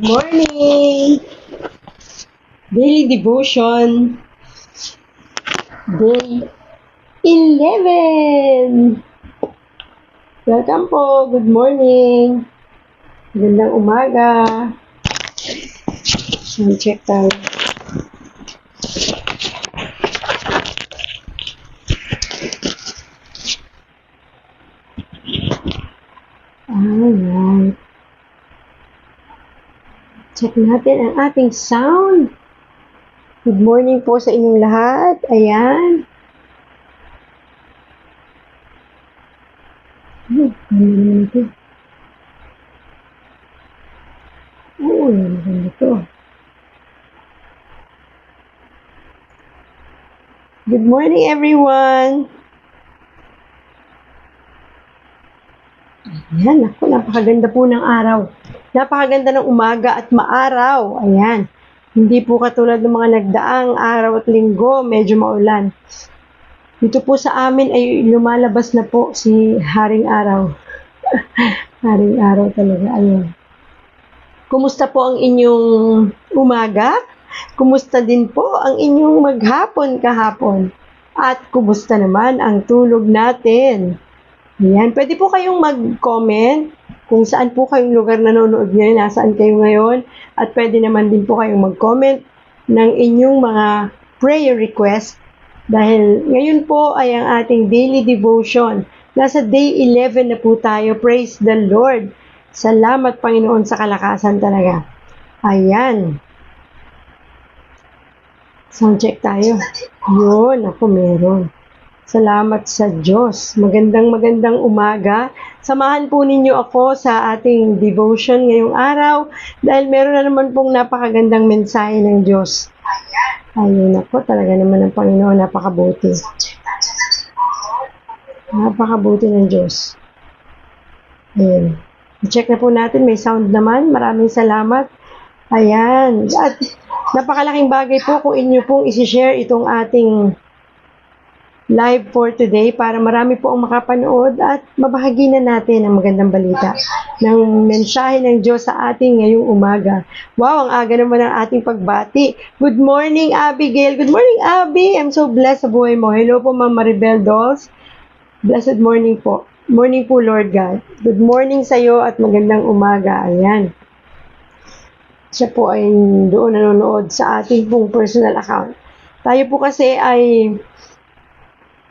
Morning! Daily Devotion, Day 11! Welcome po! Good morning! Magandang umaga! Check tayo. Alright. Check natin ang ating sound. Good morning po sa inyong lahat. Ayan. Ano ito? Oo, maganda ito. Good morning, everyone. Ayan, ako, napakaganda po ng araw. Napakaganda ng umaga at maaraw. Ayan. Hindi po katulad ng mga nagdaang araw at linggo, medyo maulan. Dito po sa amin ay lumalabas na po si Haring Araw. Haring Araw talaga. Ayun. Kumusta po ang inyong umaga? Kumusta din po ang inyong maghapon kahapon? At kumusta naman ang tulog natin? Ayan. Pwede po kayong mag-comment kung saan po kayong lugar nanonood ngayon, nasaan kayo ngayon, at pwede naman din po kayong mag-comment ng inyong mga prayer request dahil ngayon po ay ang ating daily devotion. Nasa day 11 na po tayo. Praise the Lord. Salamat Panginoon sa kalakasan talaga. Ayan. Sound check tayo. Yun, ako meron. Salamat sa Diyos. Magandang umaga. Samahan po ninyo ako sa ating devotion ngayong araw dahil meron na naman pong napakagandang mensahe ng Diyos. Ayun na po, talaga naman ang Panginoon, napakabuti. Napakabuti ng Diyos. Ayun. I-check na po natin, may sound naman. Maraming salamat. Ayan. At napakalaking bagay po kung inyo pong isi-share itong ating live for today para marami po ang makapanood at mabahagi na natin ang magandang balita ng mensahe ng Diyos sa ating ngayong umaga. Wow, ang aga naman ng ating pagbati. Good morning, Abigail. Good morning, Abby. I'm so blessed sa buhay mo. Hello po, Ma'am Maribel Dolls. Blessed morning po. Morning po, Lord God. Good morning sa iyo at magandang umaga. Ayan. Siya po ay doon nanonood sa ating pong personal account. Tayo po kasi ay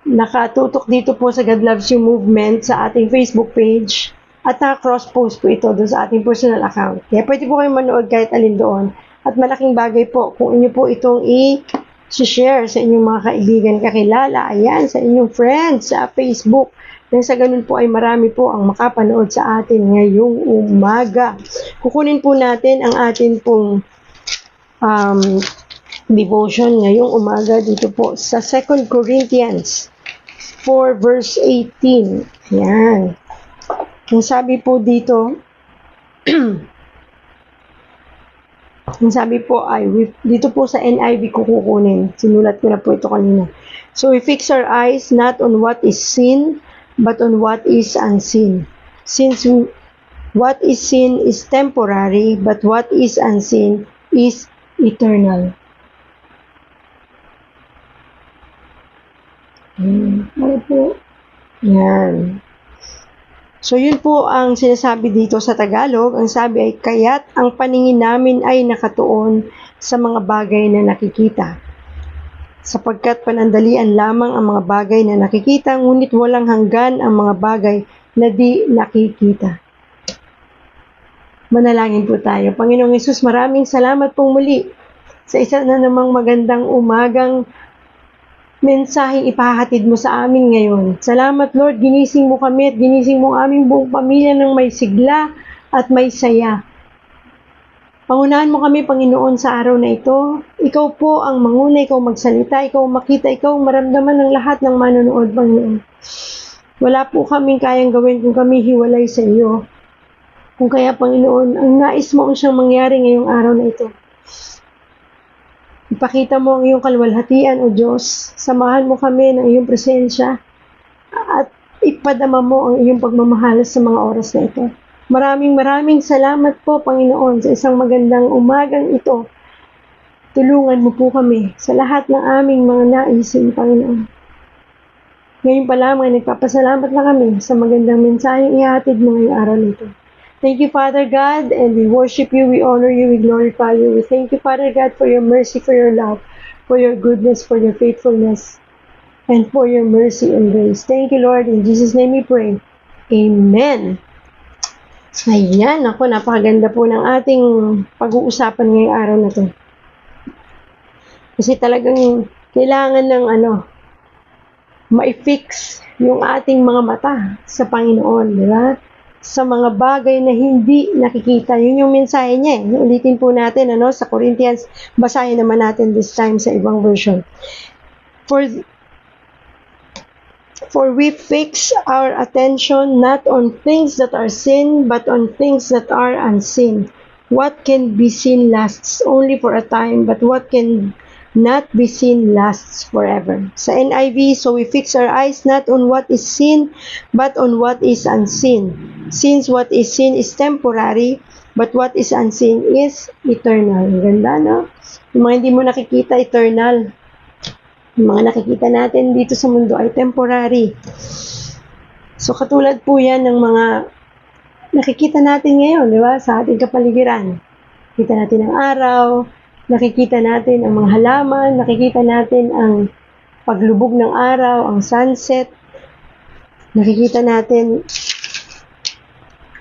nakatutok dito po sa God Loves You Movement sa ating Facebook page at naka-cross-post po ito doon sa ating personal account. Kaya pwede po kayong manood kahit alin doon. At malaking bagay po kung inyo po itong i-share sa inyong mga kaibigan, kakilala, ayan, sa inyong friends sa Facebook. Nang sa ganun po ay marami po ang makapanood sa atin ngayong umaga. Kukunin po natin ang atin pong devotion ngayong umaga dito po sa 2 Corinthians 4 verse 18. Yan. Ang sabi po dito, ang sabi po ay, dito po sa NIV ko kukunin. Sinulat ko na po ito kanina. So we fix our eyes not on what is seen, but on what is unseen. Since what is seen is temporary, but what is unseen is eternal. Ano po? Yan. So, yun po ang sinasabi dito sa Tagalog. Ang sabi ay, kaya't ang paningin namin ay nakatuon sa mga bagay na nakikita. Sapagkat panandalian lamang ang mga bagay na nakikita, ngunit walang hanggan ang mga bagay na di nakikita. Manalangin po tayo. Panginoong Hesus, maraming salamat pong muli sa isa na namang magandang umagang mensaheng ipahatid mo sa amin ngayon. Salamat Lord, ginising mo kami at ginising mo aming buong pamilya ng may sigla at may saya. Pangunahan mo kami, Panginoon, sa araw na ito. Ikaw po ang manguna, ikaw magsalita, ikaw makita, ikaw maramdaman ng lahat ng manonood, Panginoon. Wala po kaming kayang gawin kung kami hiwalay sa iyo. Kung kaya, Panginoon, ang nais mo ang siyang mangyari ngayong araw na ito. Ipakita mo ang iyong kalwalhatian, O Diyos. Samahan mo kami ng iyong presensya at ipadama mo ang iyong pagmamahal sa mga oras na ito. Maraming salamat po, Panginoon, sa isang magandang umagang ito. Tulungan mo po kami sa lahat ng aming mga naisin, Panginoon. Ngayon pa lamang, nagpapasalamat na kami sa magandang mensaheng ihatid mo ngayong araw nito. Thank you, Father God, and we worship you, we honor you, we glorify you. We thank you, Father God, for your mercy, for your love, for your goodness, for your faithfulness, and for your mercy and grace. Thank you, Lord. In Jesus' name we pray. Amen. Ayan, ako, napakaganda po ng ating pag-uusapan ngayong araw na to. Kasi talagang kailangan ng ma-fix yung ating mga mata sa Panginoon, di ba? Sa mga bagay na hindi nakikita. Yun yung mensahe niya. Ulitin po natin, sa Corinthians, basahin naman natin this time sa ibang version. For we fix our attention not on things that are seen, but on things that are unseen. What can be seen lasts only for a time, but what can not be seen lasts forever. Sa NIV, so we fix our eyes not on what is seen, but on what is unseen. Since what is seen is temporary, but what is unseen is eternal. Ganda, no? Yung mga hindi mo nakikita, eternal. Yung mga nakikita natin dito sa mundo ay temporary. So, katulad po yan ng mga nakikita natin ngayon, di ba? Sa ating kapaligiran. Nakikita natin ang araw, nakikita natin ang mga halaman, nakikita natin ang paglubog ng araw, ang sunset. Nakikita natin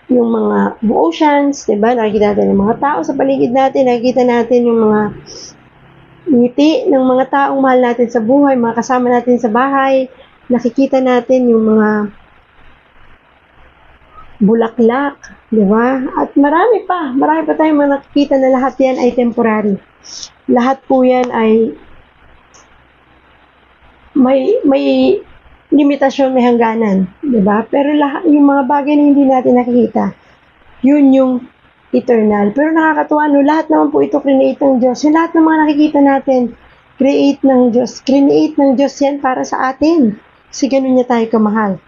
yung mga oceans, di ba? Nakikita natin ang mga tao sa paligid natin, nakikita natin yung mga ngiti ng mga taong mahal natin sa buhay, mga kasama natin sa bahay, nakikita natin yung mga bulaklak, di ba? At marami pa tayong mga nakikita na lahat yan ay temporary. Lahat po yan ay may limitasyon, may hangganan, di ba? Pero lahat, yung mga bagay na hindi natin nakikita, yun yung eternal. Pero nakakatuwa, lahat naman po ito create ng Diyos. Yung lahat ng mga nakikita natin, create ng Diyos yan para sa atin. Kasi ganun niya tayo kamahal.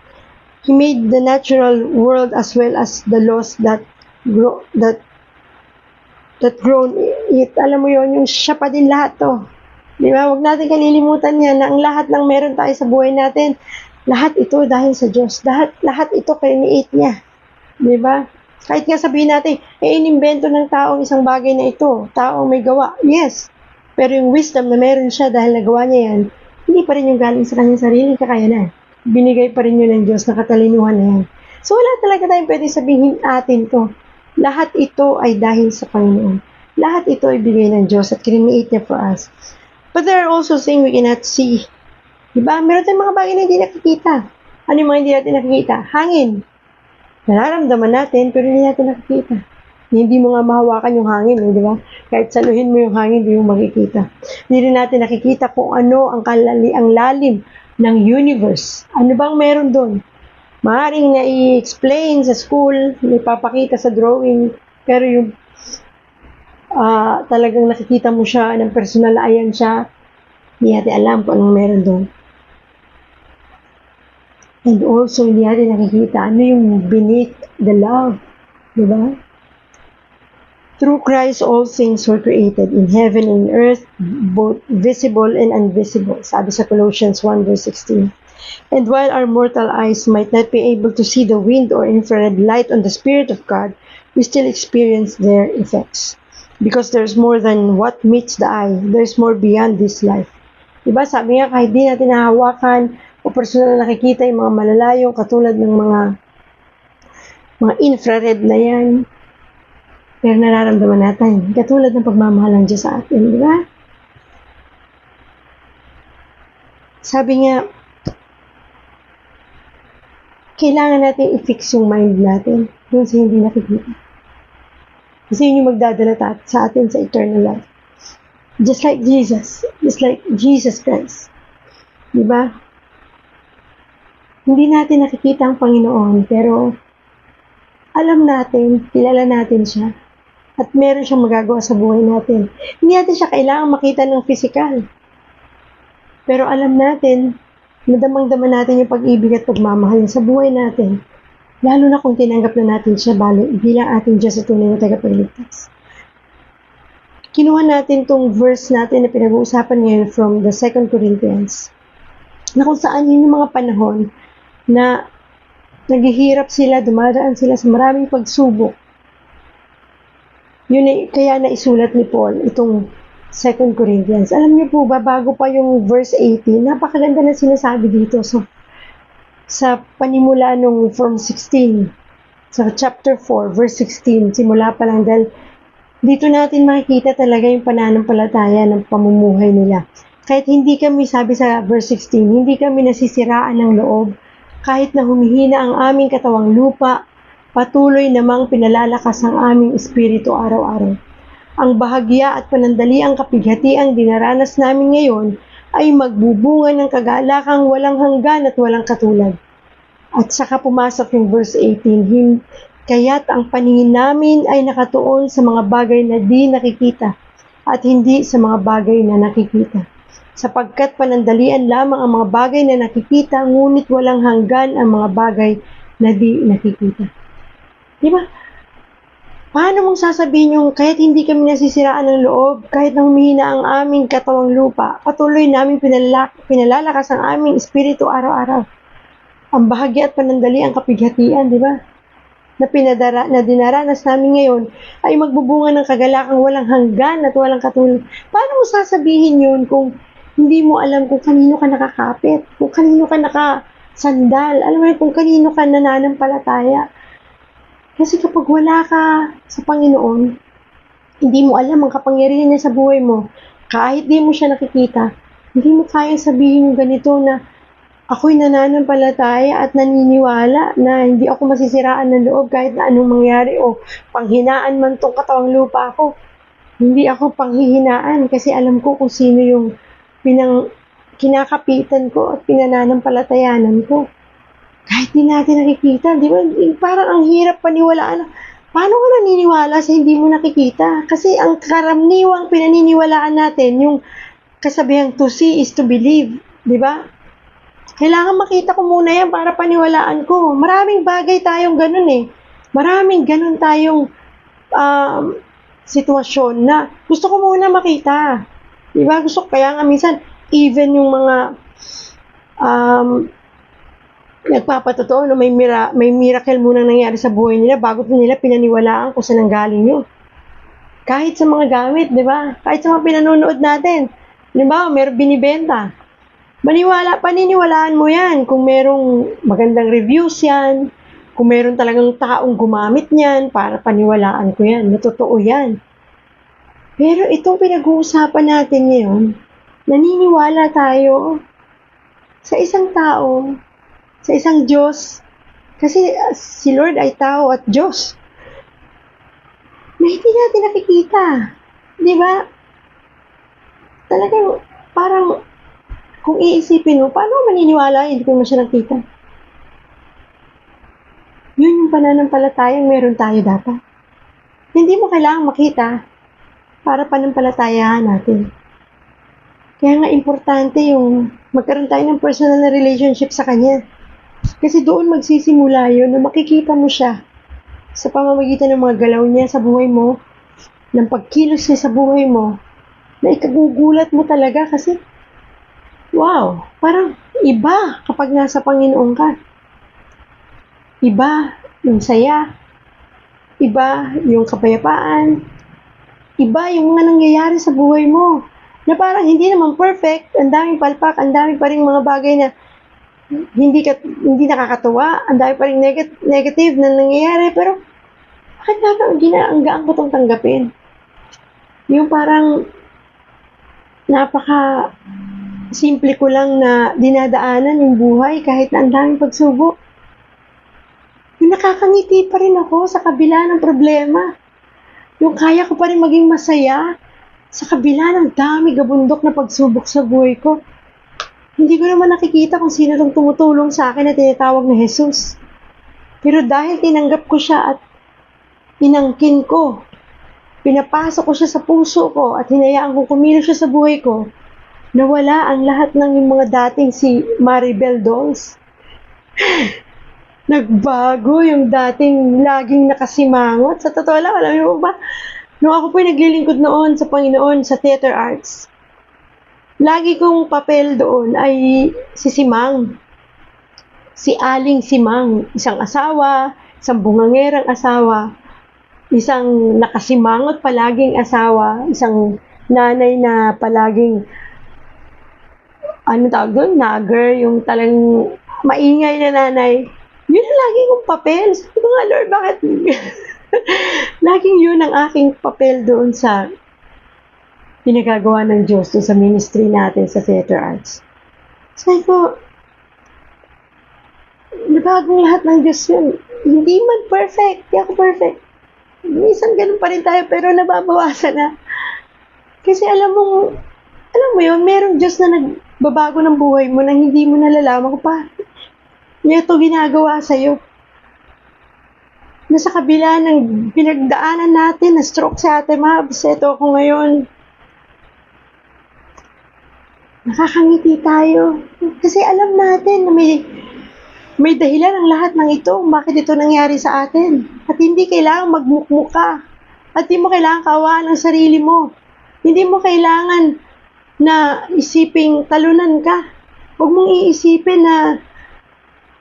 He made the natural world as well as the laws that grown it. Alam mo yon, yung siya pa din lahat to. Di ba? Huwag natin kalilimutan yan na ang lahat ng meron tayo sa buhay natin, lahat ito dahil sa Diyos. Lahat ito create niya. Di ba? Kahit nga sabihin natin, inimbento ng taong isang bagay na ito, taong may gawa. Yes. Pero yung wisdom na meron siya dahil nagawa niya yan, hindi pa rin yung galing sa kanyang sariling kakayanan. Binigay pa rin yun ng Diyos na katalinuhan na yan. So wala talaga tayong pwede sabihin atin to. Lahat ito ay dahil sa Panginoon. Lahat ito ay bigay ng Diyos at create niya for us. But there are also things we cannot see. Diba? Meron tayong mga bagay na hindi nakikita. Ano yung mga hindi natin nakikita? Hangin. Nararamdaman natin, pero hindi natin nakikita. Hindi mo nga mahawakan yung hangin, di ba? Kahit saluhin mo yung hangin, hindi mo makikita. Hindi rin natin nakikita kung ano ang lalim ng universe. Ano bang meron doon? Maaaring na-i-explain sa school, ipapakita sa drawing, pero yung talagang nakikita mo siya ng personal na ayan siya, hindi natin alam kung anong meron doon. And also, hindi natin nakikita ano yung beneath the love. Diba? Through Christ, all things were created in heaven and earth, both visible and invisible. Sabi sa Colossians 1 verse 16. And while our mortal eyes might not be able to see the wind or infrared light on the Spirit of God, we still experience their effects. Because there's more than what meets the eye. There's more beyond this life. Diba? Sabi nga, kahit di natin nahawakan o personal na nakikita yung mga malalayong katulad ng mga infrared na yan, pero nararamdaman natin katulad ng pagmamahal ng Diyos sa atin, di ba? Sabi nga, kailangan natin i-fix yung mind natin dun sa hindi nakikita. Kasi yun yung magdadala sa atin sa eternal life. Just like Jesus Christ. Di ba? Hindi natin nakikita ang Panginoon, pero alam natin, kilala natin siya, at meron siyang magagawa sa buhay natin. Hindi natin siya kailangang makita ng physical. Pero alam natin, nadamang-dama natin yung pag-ibig at pagmamahal sa buhay natin. Lalo na kung tinanggap na natin siya bilang ating Diyos at tunay na tagapagligtas. Kinuha natin tong verse natin na pinag-uusapan ngayon from the 2 Corinthians, na kung saan yun yung mga panahon na naghihirap sila, dumadaan sila sa maraming pagsubok. Yun kaya naisulat ni Paul itong 2 Corinthians. Alam niyo po ba, bago pa yung verse 18, napakaganda na sinasabi dito. So, sa panimula nung from 16, sa chapter 4, verse 16, simula pa lang, dahil dito natin makikita talaga yung pananampalataya ng pamumuhay nila. Kahit hindi kami, sabi sa verse 16, hindi kami nasisiraan ng loob, kahit na humihina ang aming katawang lupa, patuloy namang pinalalakas ang aming espiritu araw-araw. Ang bahagya at panandaliang kapighatiang dinaranas namin ngayon ay magbubunga ng kagalakang walang hanggan at walang katulad. At saka pumasok yung verse 18, kaya't ang paningin namin ay nakatuon sa mga bagay na di nakikita at hindi sa mga bagay na nakikita. Sapagkat panandalian lamang ang mga bagay na nakikita, ngunit walang hanggan ang mga bagay na di nakikita. Diba? Paano mong sasabihin yung kahit hindi kami nasisiraan ng loob, kahit na humihina ang aming katawang lupa, patuloy namin pinalalakas ang aming espiritu araw-araw. Ang bahagya at panandali ang kapighatian, di ba? Na dinaranas namin ngayon ay magbubunga ng kagalakang walang hanggan at walang katulad. Paano mo sasabihin yun kung hindi mo alam kung kanino ka nakakapit, kung kanino ka nakasandal, alam mo kung kanino ka nananampalataya? Kasi kapag wala ka sa Panginoon, hindi mo alam ang kapangyarihan niya sa buhay mo, kahit di mo siya nakikita, hindi mo kayang sabihin yung ganito na ako'y nananampalataya at naniniwala na hindi ako masisiraan ng loob kahit na anong mangyari o panghinaan man tong katawang lupa ako. Hindi ako panghihinaan kasi alam ko kung sino yung kinakapitan ko at pinananampalatayanan ko. Kahit di natin nakikita, di ba? Parang ang hirap paniwalaan. Paano ka naniniwala sa hindi mo nakikita? Kasi ang karaniwang pinaniniwalaan natin, yung kasabihang to see is to believe, di ba? Kailangan makita ko muna yan para paniwalaan ko. Maraming bagay tayong ganun eh. Maraming ganun tayong sitwasyon na gusto ko muna makita. Diba? Kaya nga minsan, even yung mga nagpapatotoo, no, may miracle muna nangyari sa buhay nila bago nila pinaniwalaan kung saan ang galing yun. Kahit sa mga gamit, diba? Kahit sa mga pinanonood natin. Diba? Meron binibenta. Paniniwalaan mo yan kung merong magandang reviews yan, kung meron talagang taong gumamit niyan para paniwalaan ko yan, natotoo yan. Pero itong pinag-uusapan natin ngayon, naniniwala tayo sa isang tao, sa isang Diyos, kasi si Lord ay tao at Diyos, na hindi natin nakikita. Di ba? Talagang parang kung iisipin mo, paano maniniwala hindi ko na siya nakita? Yun yung pananampalatayang meron tayo dapat. Hindi mo kailangang makita para panampalatayahan natin. Kaya nga importante yung magkaroon tayo ng personal na relationship sa Kanya. Kasi doon magsisimula yun na makikita mo siya sa pamamagitan ng mga galaw niya sa buhay mo, ng pagkilos niya sa buhay mo, na ikagugulat mo talaga kasi wow, parang iba kapag nasa Panginoon ka. Iba yung saya, iba yung kapayapaan, iba yung mga nangyayari sa buhay mo. Na parang hindi naman perfect, ang daming palpak, ang daming pa rin mga bagay na hindi nakakatuwa, ang dami pa rin negative na nangyayari, pero bakit ang gaan ko itong tanggapin? Yung parang napaka simple ko lang na dinadaanan yung buhay kahit na ang daming pagsubok. Yung nakakangiti pa rin ako sa kabila ng problema. Yung kaya ko pa rin maging masaya sa kabila ng dami gabundok na pagsubok sa buhay ko. Hindi ko naman nakikita kung sino itong tumutulong sa akin na tinatawag na Jesus. Pero dahil tinanggap ko siya at inangkin ko, pinapasok ko siya sa puso ko at hinayaan kong kumilos siya sa buhay ko, nawala ang lahat ng yung mga dating si Maribel Dolls. Nagbago yung dating laging nakasimangot. Sa totoo lang, alam niyo ba, nung ako po naglilingkod noon sa Panginoon sa theater arts, lagi kong papel doon ay si Simang. Si Aling Simang, isang asawa, isang bungangerang asawa, isang nakasimangot palaging asawa, isang nanay na palaging, ano tawag doon, nagger, yung talang maingay na nanay. Yun ang lagi kong papel. Sabi ko nga, Lord, bakit? Laging yun ang aking papel doon sa pinagagawa ng Diyos doon sa ministry natin sa theater arts. Sabi ko, nabagong lahat ng Diyos yun. Hindi man perfect. Hindi ako perfect. Minsan ganun pa rin tayo, pero nababawasan na. Kasi alam mo yun, merong Diyos na nagbabago ng buhay mo na hindi mo nalalaman kung paano niya ito ginagawa sa'yo. Nasa kabila ng pinagdaanan natin na stroke sa Ate Mabs, ito ako ngayon. Nakakangiti tayo. Kasi alam natin na may dahilan ang lahat ng ito. Bakit ito nangyari sa atin? At hindi kailangan magmukmuka. At hindi mo kailangan kawaan ang sarili mo. Hindi mo kailangan na isiping talunan ka. Huwag mong iisipin na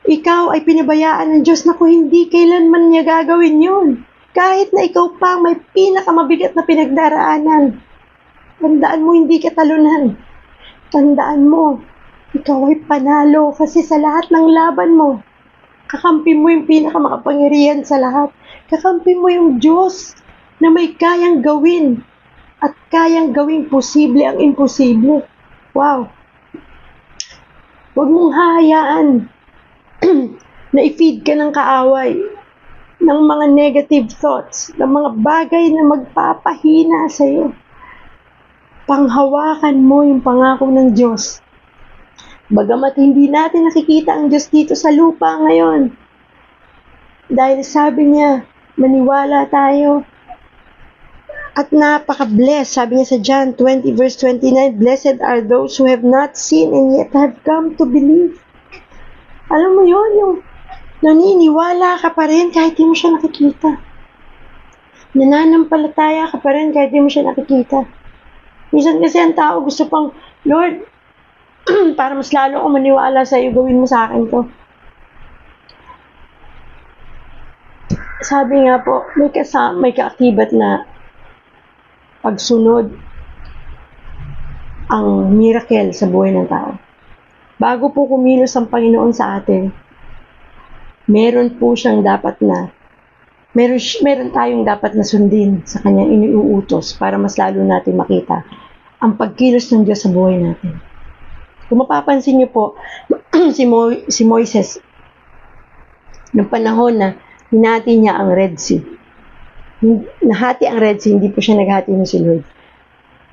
ikaw ay pinabayaan ng Diyos na kung hindi kailanman niya gagawin yun. Kahit na ikaw pa may pinakamabigat na pinagdaraanan. Tandaan mo hindi ka talunan. Tandaan mo, ikaw ay panalo kasi sa lahat ng laban mo, kakampi mo yung pinakamakapangyarihan sa lahat. Kakampi mo yung Diyos na may kayang gawin at kayang gawing posible ang imposible. Wow! Huwag mong hahayaan na i-feed ka ng kaaway, ng mga negative thoughts, ng mga bagay na magpapahina sa iyo. Panghawakan mo yung pangako ng Diyos. Bagamat hindi natin nakikita ang Diyos dito sa lupa ngayon. Dahil sabi niya, maniwala tayo. At napaka-blessed. Sabi niya sa John 20 verse 29, Blessed are those who have not seen and yet have come to believe. Alam mo yun, yung naniniwala ka pa rin kahit di mo siya nakikita. Nananampalataya ka pa rin kahit di mo siya nakikita. Minsan kasi ang tao gusto pang, Lord, para mas lalo ako maniwala sa iyo, gawin mo sa akin to. Sabi nga po, may kaakibat na pagsunod ang miracle sa buhay ng tao. Bago po kumilos ang Panginoon sa atin, meron tayong dapat na sundin sa kanyang iniuutos para mas lalo natin makita ang pagkilos ng Diyos sa buhay natin. Kung mapapansin niyo po, si Moises, noong panahon na hinati niya ang Red Sea, nahati ang Red Sea, hindi po siya naghati ng si Lord.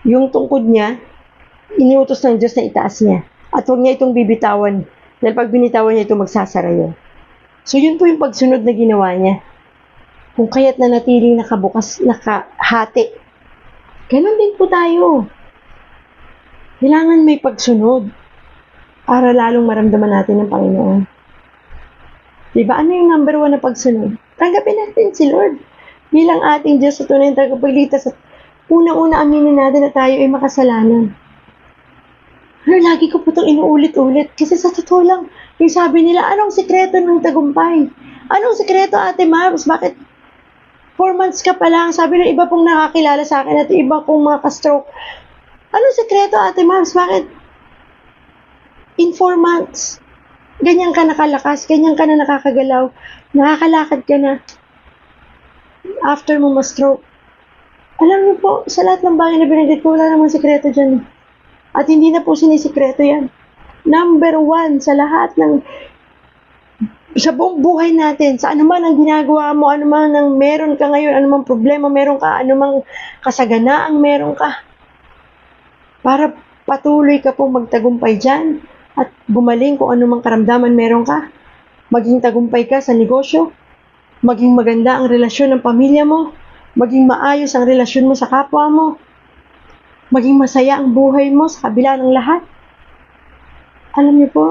Yung tungkod niya, iniutos ng Diyos na itaas niya. At huwag niya itong bibitawan. Dahil pag binitawan niya ito, magsasara yun. So yun po yung pagsunod na ginawa niya. Kung kaya't nanatiling nakabukas, nakahati. Ganon din po tayo. Kailangan may pagsunod para lalong maramdaman natin ng Panginoon. Diba? Ano yung number 1 na pagsunod? Tanggapin natin si Lord bilang ating Diyos sa tunay na tagapagligtas. At unang-una aminin natin na tayo ay makasalanan. Pero lagi ko po itong inuulit-ulit. Kasi sa totoo lang, yung sabi nila, anong sikreto ng tagumpay? Anong sikreto, Ate Mabs? Bakit 4 months ka pa lang? Sabi ng iba pong nakakilala sa akin at iba pong mga ka-stroke. Anong sikreto, Ate Mabs? Bakit in 4 months, ganyan ka nakalakas, ganyan ka na nakakagalaw, nakakalakad ka na after mo ma-stroke? Alam niyo po, sa lahat ng bagay na binanggit ko, wala namang sikreto dyan. At hindi na po sinisikreto yan. Number 1 sa lahat ng sa buong buhay natin, sa anuman ang ginagawa mo, anuman ang meron ka ngayon, anumang problema meron ka, anumang kasaganaang meron ka, para patuloy ka po magtagumpay dyan at gumaling kung anumang karamdaman meron ka, maging tagumpay ka sa negosyo, maging maganda ang relasyon ng pamilya mo, maging maayos ang relasyon mo sa kapwa mo, maging masaya ang buhay mo sa kabila ng lahat. Alam niyo po,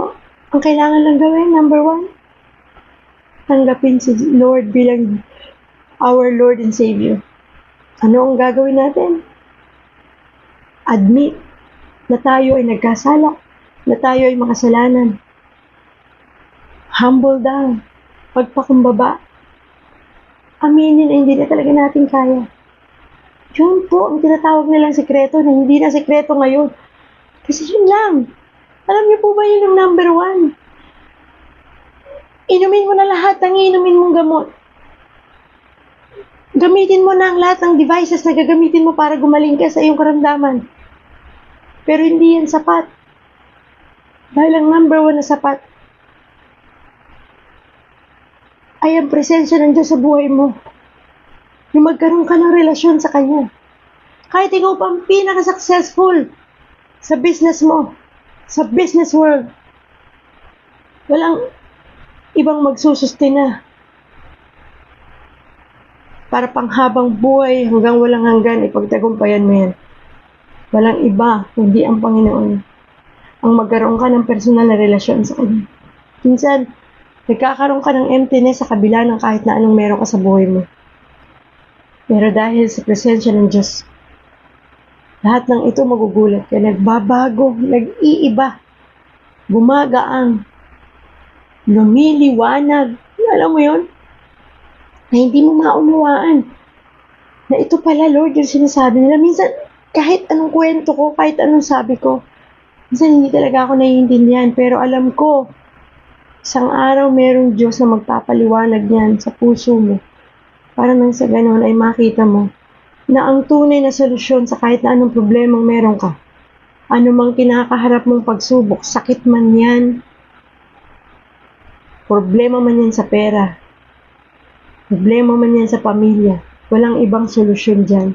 ang kailangan lang gawin, number 1, tanggapin si Lord bilang our Lord and Savior. Ano ang gagawin natin? Admit na tayo ay nagkasala, na tayo ay makasalanan. Humble down, pagpakumbaba. Aminin na hindi na talaga natin kaya. Yun po ang tinatawag nilang sekreto na hindi na sekreto ngayon. Kasi yun lang. Alam niyo po ba yun ang number 1? Inumin mo na lahat ng inumin mong gamot. Gamitin mo na ang lahat ng devices na gagamitin mo para gumaling ka sa iyong karamdaman. Pero hindi yan sapat. Dahil ang number 1 na sapat ay ang presensya ng Diyos sa buhay mo. Yung magkaroon ka ng relasyon sa Kanya. Kahit ikaw pa ang pinaka-successful sa business mo, sa business world, walang ibang magsusustina para panghabang buhay hanggang walang hanggan, ipagtagumpayan mo yan. Walang iba, kundi ang Panginoon. Ang magkaroon ka ng personal na relasyon sa Kanya. Minsan, nagkakaroon ka ng emptiness sa kabila ng kahit na anong meron ka sa buhay mo. Pero dahil sa presensya ng Diyos, lahat ng ito magugulat ka, nagbabago, nag-iiba, gumagaang, lumiliwanag. Alam mo yon? Na hindi mo maunawaan na ito pala, Lord, yung sinasabi nila. Minsan, kahit anong kwento ko, kahit anong sabi ko, minsan hindi talaga ako naiintindihan. Pero alam ko, isang araw merong Diyos na magpapaliwanag niyan sa puso mo. Para nang sa ganoon ay makita mo na ang tunay na solusyon sa kahit na anong problemang meron ka. Ano mang kinakaharap mong pagsubok, sakit man yan, problema man yan sa pera, problema man yan sa pamilya, walang ibang solusyon dyan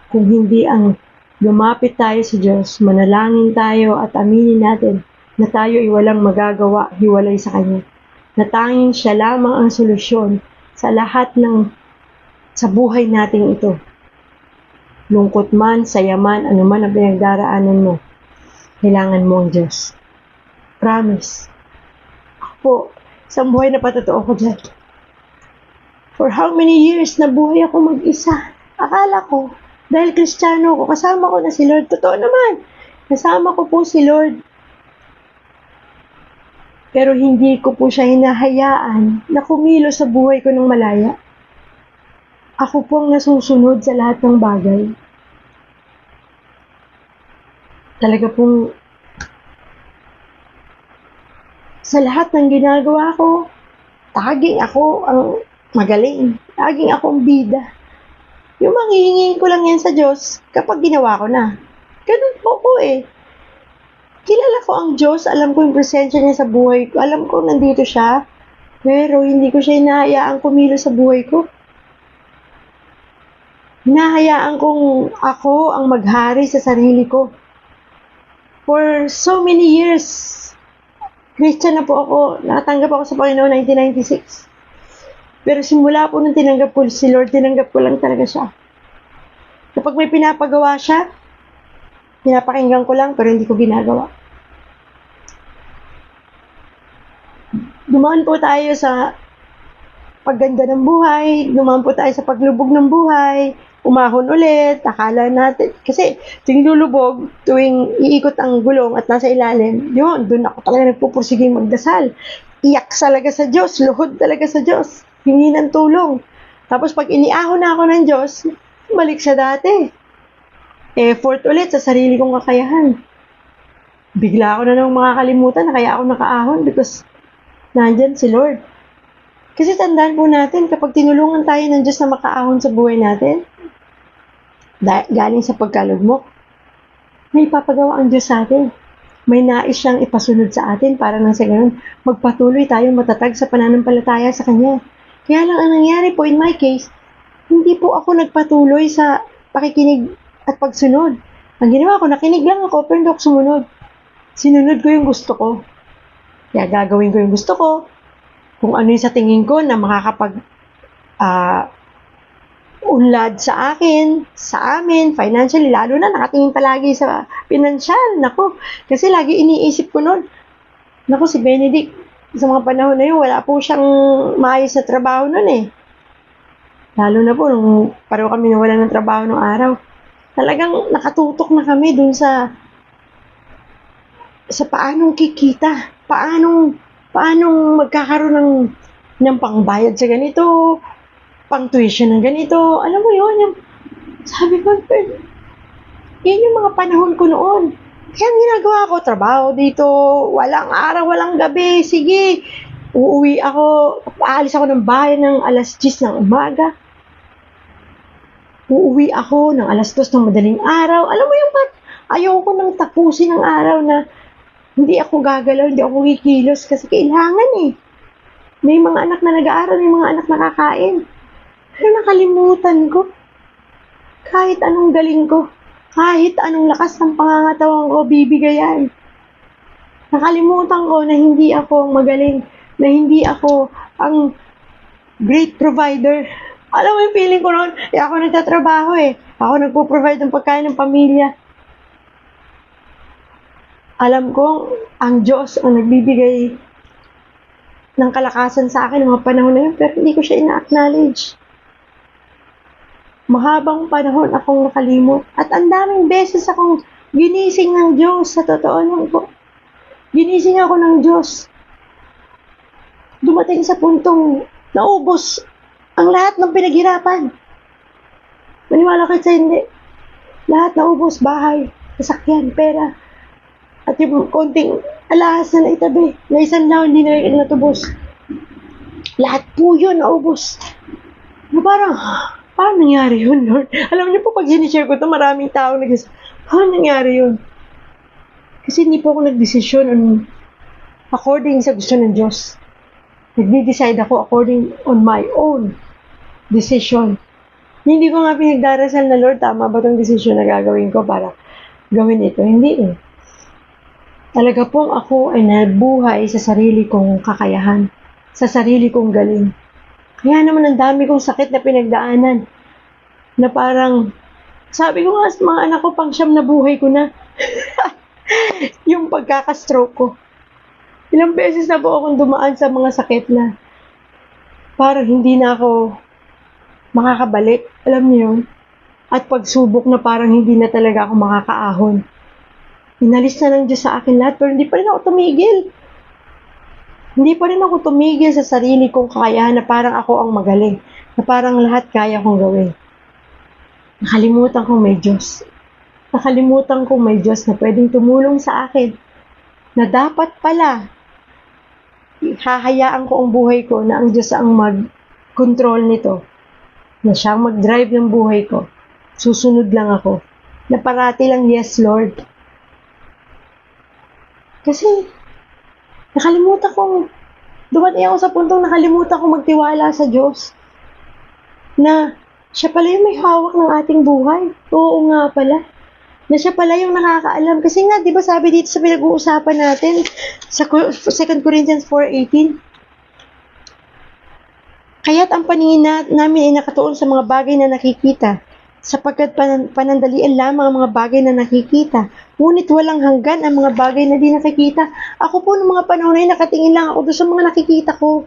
kung hindi ang lumapit tayo sa Diyos, manalangin tayo at aminin natin na tayo ay walang magagawa hiwalay sa Kanya. Na tanging Siya lamang ang solusyon sa lahat ng sa buhay nating ito. Lungkot man, saya man, ano man ang pinagdaraanan mo, kailangan mo ang Diyos. Promise. Ako, isang buhay na patotoo ko dyan. For how many years na buhay ako mag-isa? Akala ko, dahil Kristiyano ako, kasama ko na si Lord. Totoo naman, kasama ko po si Lord. Pero hindi ko po siya hinahayaan na kumilo sa buhay ko ng malaya. Ako po ang nasusunod sa lahat ng bagay. Talaga pong sa lahat ng ginagawa ko, taging ako ang magaling. Taging ako ang bida. Yung manghihingin ko lang yan sa Diyos kapag ginawa ko na. Ganun po ko eh. Kilala ko ang Diyos, alam ko yung presensya niya sa buhay ko, alam ko nandito siya, pero hindi ko siya hinahayaang kumilo sa buhay ko. Hinahayaan kong ako ang maghari sa sarili ko. For so many years, Christian na po ako, nakatanggap ako sa Panginoon 1996. Pero simula po nung tinanggap ko si Lord, tinanggap ko lang talaga siya. Kapag may pinapagawa siya, pinapakinggan ko lang pero hindi ko ginagawa. Dumaan po tayo sa pagganda ng buhay, dumaan po tayo sa paglubog ng buhay, umahon ulit, akala natin, kasi tuwing lulubog, tuwing iikot ang gulong at nasa ilalim, yun, doon ako talaga nagpupursiging magdasal. Iyak talaga sa Diyos, luhod talaga sa Diyos, hingi ng tulong. Tapos pag iniahon na ako ng Diyos, balik siya dati. Effort ulit sa sarili kong kakayahan. Bigla ako na nang makakalimutan na kaya ako nakaahon because nandyan si Lord. Kasi tandaan po natin, kapag tinulungan tayo ng Diyos na makaahon sa buhay natin, galing sa pagkalugmok, may ipapagawa ang Diyos sa atin. May nais siyang ipasunod sa atin para nang sa ganun, magpatuloy tayong matatag sa pananampalataya sa Kanya. Kaya lang ang nangyari po in my case, hindi po ako nagpatuloy sa pakikinig at pagsunod. Ang ginawa ko, nakinig lang ako, pero hindi ako sumunod. Sinunod ko yung gusto ko. Kaya gagawin ko yung gusto ko, kung ano yung sa tingin ko na makakapag unlad sa akin, sa amin, financially, lalo na nakatingin palagi sa financial. Nako, kasi lagi iniisip ko nun, nako si Benedict, sa mga panahon na yun, wala po siyang maayos na trabaho nun eh. Lalo na po, nung pareho kami nawalan ng trabaho nung araw. Talagang nakatutok na kami dun sa paanong kikita, paanong magkakaroon ng pangbayad sa ganito, pang tuition ng ganito. Alam mo yun, sabi ko, yun yung mga panahon ko noon. Kaya ang ginagawa ko, trabaho dito, walang araw, walang gabi, sige, uuwi ako, aalis ako ng bahay ng alas 10 ng umaga. Uuwi ako ng alas 2 ng madaling araw. Alam mo yung ayoko nang tapusin ang araw na hindi ako gagalaw, hindi ako kikilos kasi kailangan eh. May mga anak na nag-aaral, may mga anak na kakain. Pero nakalimutan ko. Kahit anong galing ko, kahit anong lakas ng pangangatawan ko, bibigayan. Nakalimutan ko na hindi ako magaling, na hindi ako ang great provider. Alam mo yung feeling ko noon, ako nagtatrabaho eh. Ako nagpo-provide ng pagkain ng pamilya. Alam ko, ang Diyos ang nagbibigay ng kalakasan sa akin ng mga panahon na yun, pero hindi ko siya ina-acknowledge. Mahabang panahon akong nakalimot. At ang daming beses akong ginising ng Diyos. Sa totoo lang po. Ginising ako ng Diyos. Dumating sa puntong naubos ang lahat ng pinaghirapan. Maniwala kayo sa hindi. Lahat naubos, bahay, sasakyan, pera. At yung konting alahas na naitabi, na isang laon, hindi na natubos. Lahat po yun naubos. Parang, paano nangyari yun, Lord? Alam niyo po, pag sinishare ko ito, maraming tao nag-isip, paano nangyari yun? Kasi hindi po ako nagdesisyon according sa gusto ng Diyos. Nagde-decide ako according on my own decision. Hindi ko nga pinagdarasal na, Lord, tama ba itong decision na gagawin ko para gawin ito? Hindi eh. Talaga pong ako ay nabuhay sa sarili kong kakayahan, sa sarili kong galing. Kaya naman ang dami kong sakit na pinagdaanan, na parang, sabi ko nga sa mga anak ko, pang siyam na buhay ko na. Yung pagkaka-stroke ko. Ilang beses na po akong dumaan sa mga sakit na parang hindi na ako makakabalik. Alam niyo yun? At pagsubok na parang hindi na talaga ako makakaahon. Inalis na ng Diyos sa akin lahat, pero hindi pa rin ako tumigil. Hindi pa rin ako tumigil sa sarili kong kakayahan na parang ako ang magaling. Na parang lahat kaya kong gawin. Nakalimutan kong may Diyos. Nakalimutan kong may Diyos na pwedeng tumulong sa akin. Na dapat pala, hahayaan ko ang buhay ko na ang Diyos ang mag-control nito. Na siyang mag-drive ng buhay ko. Susunod lang ako. Na parati lang, yes Lord. Kasi, nakalimutan kong, dumating ako sa puntong nakalimutan kong magtiwala sa Diyos. Na, siya pala yung may hawak ng ating buhay. Oo nga pala. Na siya pala yung nakakaalam. Kasi nga, di ba sabi dito sa pinag-uusapan natin, sa 2 Corinthians 4:18, kaya't ang paningin namin ay nakatuon sa mga bagay na nakikita, sapagkat panandalian lamang ang mga bagay na nakikita, ngunit walang hanggan ang mga bagay na di nakikita. Ako po noong mga panahon na nakatingin lang ako doon sa mga nakikita ko.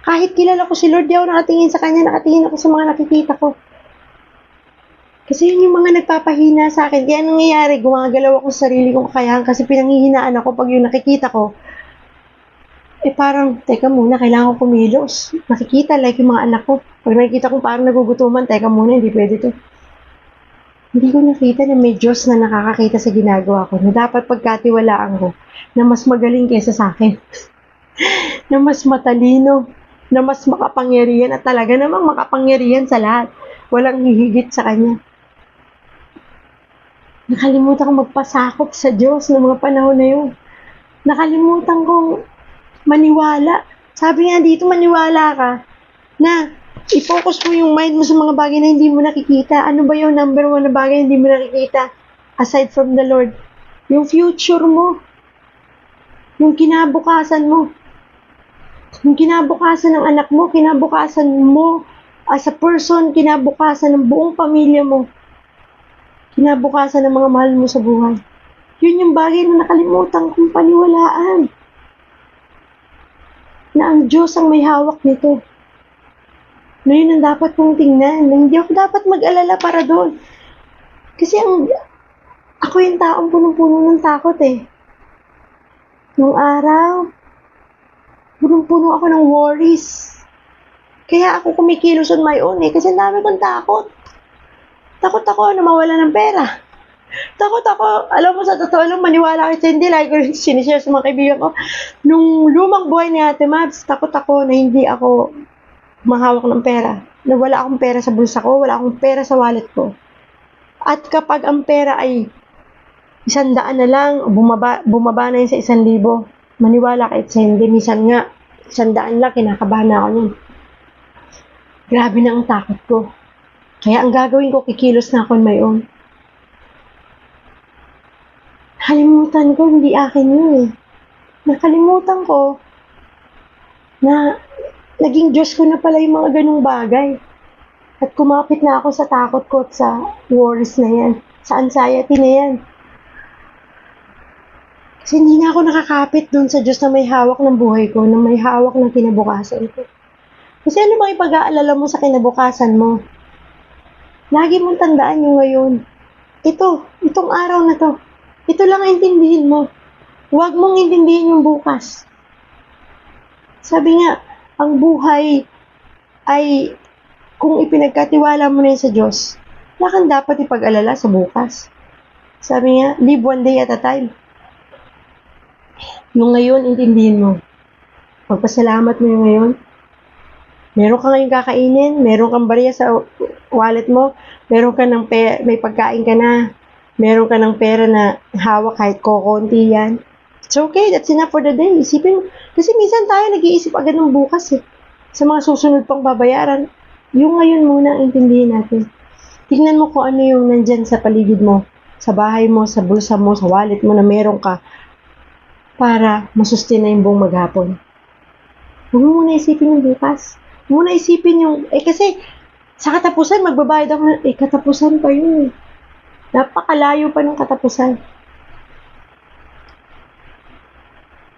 Kahit kilala ko si Lord, di ako nakatingin sa Kanya, nakatingin ako sa mga nakikita ko. Kasi yun yung mga nagpapahina sa akin. Kaya nangyayari, gumagalaw ako sa sarili kong kakayahan kasi pinanghihinaan ako pag yung nakikita ko. Parang, teka muna, kailangan ko kumilos. Nakikita, like yung mga anak ko. Pag nakikita ko parang nagugutuman, teka muna, hindi pwede to. Hindi ko nakita na may Diyos na nakakakita sa ginagawa ko, na dapat pagkatiwalaan ko, na mas magaling kaysa sa akin. Na mas matalino, na mas makapangyarihan, at talaga namang makapangyarihan sa lahat. Walang hihigit sa Kanya. Nakalimutan kong magpasakop sa Diyos ng mga panahon na yun. Nakalimutan kong maniwala. Sabi nga dito, maniwala ka na i-focus mo yung mind mo sa mga bagay na hindi mo nakikita. Ano ba yung number 1 na bagay na hindi mo nakikita? Aside from the Lord. Yung future mo. Yung kinabukasan mo. Yung kinabukasan ng anak mo. Kinabukasan mo as a person. Kinabukasan ng buong pamilya mo. Kinabukasan ng mga mahal mo sa buhay. Yun yung bagay na nakalimutan kong paniwalaan. na ang Diyos ang may hawak nito. Na yun ang dapat kong tingnan. Na hindi ako dapat mag-alala para doon. Kasi ako yung taong punong-puno ng takot eh. Nung araw, punong-puno ako ng worries. Kaya ako kumikilos on my own eh. Kasi ang dami kong takot. Takot ako na mawala ng pera. Takot ako, alam mo sa totoo lang, maniwala kayo sa hindi. Like ko rin sinishare sa mga kaibigan ko. Nung lumang buhay ni Ate Mabs, takot ako na hindi ako mahawak ng pera. Na wala akong pera sa bulsa ko, wala akong pera sa wallet ko. At kapag ang pera ay 100 na lang, bumaba na yun sa 1,000. Maniwala kahit sa hindi. Minsan nga, 100 lang, kinakabahan na ako nun. Grabe na ang takot ko. Kaya ang gagawin ko, kikilos na ako on my own. Halimutan ko, hindi akin yun eh. Nakalimutan ko na naging Diyos ko na pala yung mga ganung bagay. At kumapit na ako sa takot ko at sa worries na yan. Sa anxiety na yan. Kasi hindi na ako nakakapit dun sa Diyos na may hawak ng buhay ko, na may hawak ng kinabukasan ko. Kasi ano bang ipag-aalala mo sa kinabukasan mo? Lagi mong tandaan yung ngayon. Itong araw na to. Ito lang ang intindihin mo. Huwag mong intindihin yung bukas. Sabi nga, ang buhay ay kung ipinagkatiwala mo na yun sa Diyos, wala kang dapat ipag-alala sa bukas. Sabi nga, live one day at a time. Yung ngayon, intindihin mo. Pagpasalamat mo yung ngayon. Meron ka ngayong kakainin, meron kang barya sa wallet mo, meron ka ng may pagkain ka na, meron ka ng pera na hawak kahit kokonti yan. It's okay, that's enough for the day. Isipin, kasi minsan tayo nag-iisip agad ng bukas eh. Sa mga susunod pang babayaran, yung ngayon muna ang intindihin natin. Tingnan mo kung ano yung nandyan sa paligid mo, sa bahay mo, sa bulsa mo, sa wallet mo na meron ka para masustain na yung buong maghapon. Huwag mo muna isipin yung bukas. Huwag mo muna isipin yung, kasi sa katapusan, magbabayad ako ng, katapusan pa yun. Napakalayo pa ng katapusan.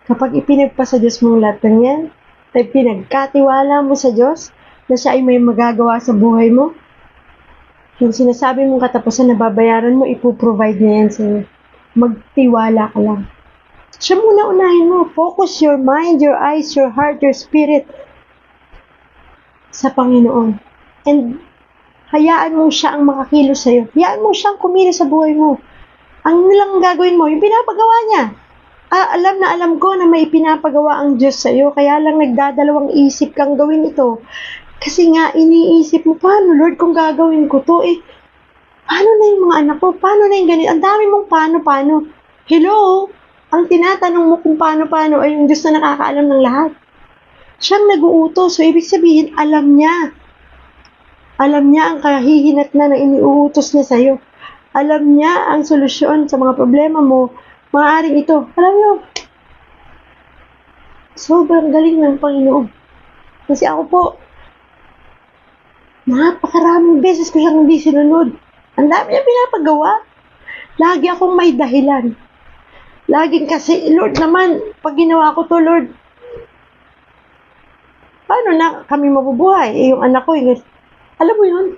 Kapag ipinagpa sa Diyos mong lahat ng yan, at pinagkatiwala mo sa Diyos, na siya ay may magagawa sa buhay mo, yung sinasabi mong katapusan na babayaran mo, ipoprovide niya yan sa'yo. Magtiwala ka lang. Siya muna unahin mo. Focus your mind, your eyes, your heart, your spirit sa Panginoon. And hayaan mo siya ang makakilos sa'yo. Hayaan mo siyang kumilos sa buhay mo. Ang nilang gagawin mo, yung pinapagawa niya. Alam na alam ko na may pinapagawa ang Diyos sa'yo, kaya lang nagdadalawang isip kang gawin ito. Kasi nga, iniisip mo, paano Lord kung gagawin ko to? Paano na yung mga anak ko? Paano na yung ganito? Ang dami mong paano. Hello? Ang tinatanong mo kung paano ay yung Diyos na nakakaalam ng lahat. Siyang nag-uutos. So, ibig sabihin, alam niya. Alam niya ang kahihinat na iniuutos niya sa'yo. Alam niya ang solusyon sa mga problema mo. Maaaring ito. Alam niyo, sobrang galing ng Panginoon. Kasi ako po, napakaraming beses ko siyang hindi sinunod. Ang dami niya pinapagawa. Lagi akong may dahilan. Laging kasi, Lord naman, pag ginawa ko to, Lord, paano na kami mabubuhay? Yung anak ko, alam mo yun,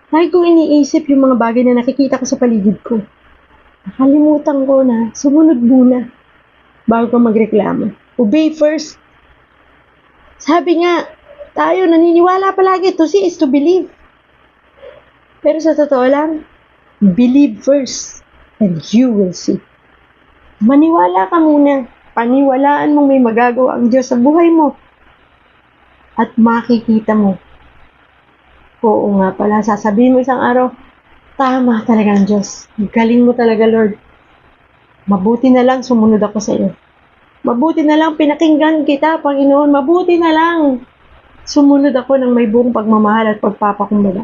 lagi kong iniisip yung mga bagay na nakikita ko sa paligid ko. Nakalimutan ko na, sumunod muna bago ka magreklamo. Obey first. Sabi nga, tayo naniniwala palagi, to see is to believe. Pero sa totoo lang, believe first and you will see. Maniwala ka muna. Paniwalaan mong may magagawa ang Diyos sa buhay mo. At makikita mo. Oo nga pala, sasabihin mo isang araw, tama talaga ang Diyos. Galing mo talaga, Lord. Mabuti na lang sumunod ako sa iyo. Mabuti na lang pinakinggan kita, Panginoon. Mabuti na lang sumunod ako ng may buong pagmamahal at pagpapakumbaba.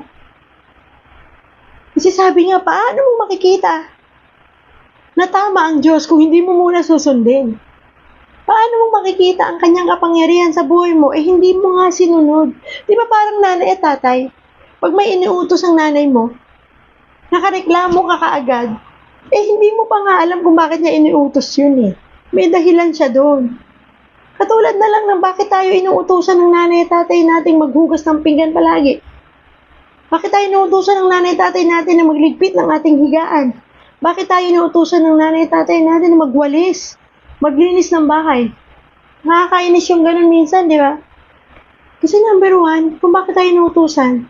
Kasi sabi nga, paano mo makikita na tama ang Diyos kung hindi mo muna susundin? Paano mo makikita ang kanyang kapangyarihan sa buhay mo hindi mo nga sinunod? Di ba parang nanay at tatay? Pag may iniutos ang nanay mo, nakareklamo ka kaagad, hindi mo pa nga alam kung bakit niya iniutos yun eh. May dahilan siya doon. Katulad na lang ng bakit tayo inuutusan ng nanay at tatay nating maghugas ng pinggan palagi. Bakit tayo inuutusan ng nanay at tatay natin na magligpit ng ating higaan? Bakit tayo inuutusan ng nanay at tatay natin na magwalis, maglinis ng bahay? Nakakainis yung ganun minsan, di ba? Kasi number one, kung bakit tayo inuutusan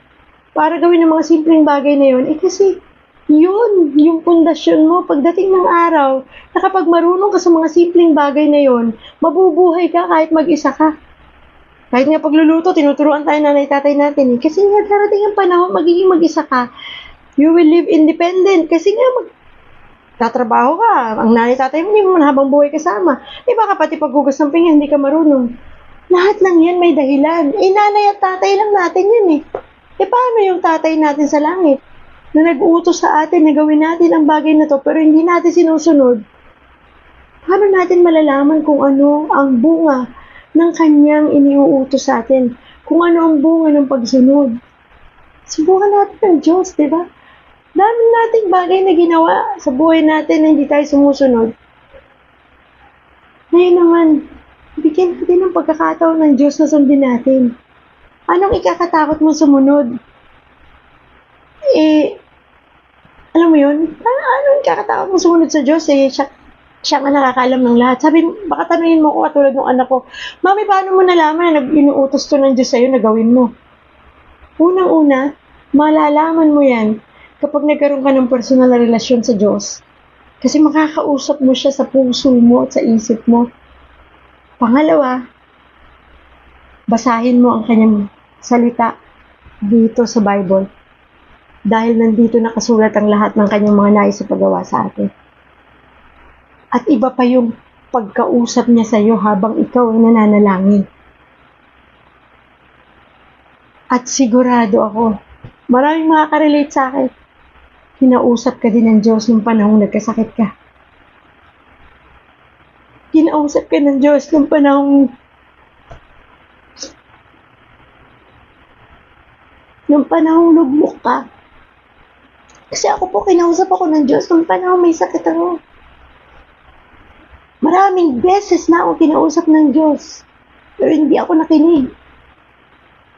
para gawin ng mga simpleng bagay na yun, kasi yun, yung pundasyon mo, pagdating ng araw, na kapag marunong ka sa mga simpleng bagay na yun, mabubuhay ka kahit mag-isa ka. Kahit nga pagluluto, tinuturuan tayo nanay-tatay natin. Kasi nga darating ang panahon, magiging mag-isa ka. You will live independent. Kasi nga tatrabaho ka. Ang nanay-tatay mo, hindi mo man habang buhay kasama. Baka pati paghugas ng pinggan, hindi ka marunong. Lahat lang yan may dahilan. Nanay at tatay lang natin yan paano yung tatay natin sa langit? Na nag-uutos sa atin na gawin natin ang bagay na to pero hindi natin sinusunod, paano natin malalaman kung ano ang bunga ng kanyang iniuutos sa atin? Kung ano ang bunga ng pagsunod? Subukan natin ng Diyos, di ba? Dami nating bagay na ginawa sa buhay natin na hindi tayo sumusunod. Ngayon naman, bigyan natin ng pagkakataon ng Diyos na sundin natin. Anong ikakatakot mo sumunod? Alam mo yun? Anong ikakatakot mo sumunod sa Diyos? Siya nga nakakaalam ng lahat. Sabi, baka tanungin mo ko katulad ng anak ko, Mami, paano mo nalaman na inuutos to ng Diyos sa'yo na gawin mo? Unang-una, malalaman mo yan kapag nagkaroon ka ng personal na relasyon sa Diyos. Kasi makakausap mo siya sa puso mo at sa isip mo. Pangalawa, basahin mo ang kanyang salita dito sa Bible. Dahil nandito nakasulat ang lahat ng kanyang mga nais sa paggawa sa atin. At iba pa yung pagkausap niya sa iyo habang ikaw ay nananalangin. At sigurado ako, maraming makaka-relate sa akin. Kinausap ka din ng Diyos nung panahong nagkasakit ka. Kinausap ka ng Diyos nung panahong lugmok ka. Kasi ako po, kinausap ako ng Diyos nung panahon may sakit ako. Maraming beses na ako kinausap ng Diyos. Pero hindi ako nakinig.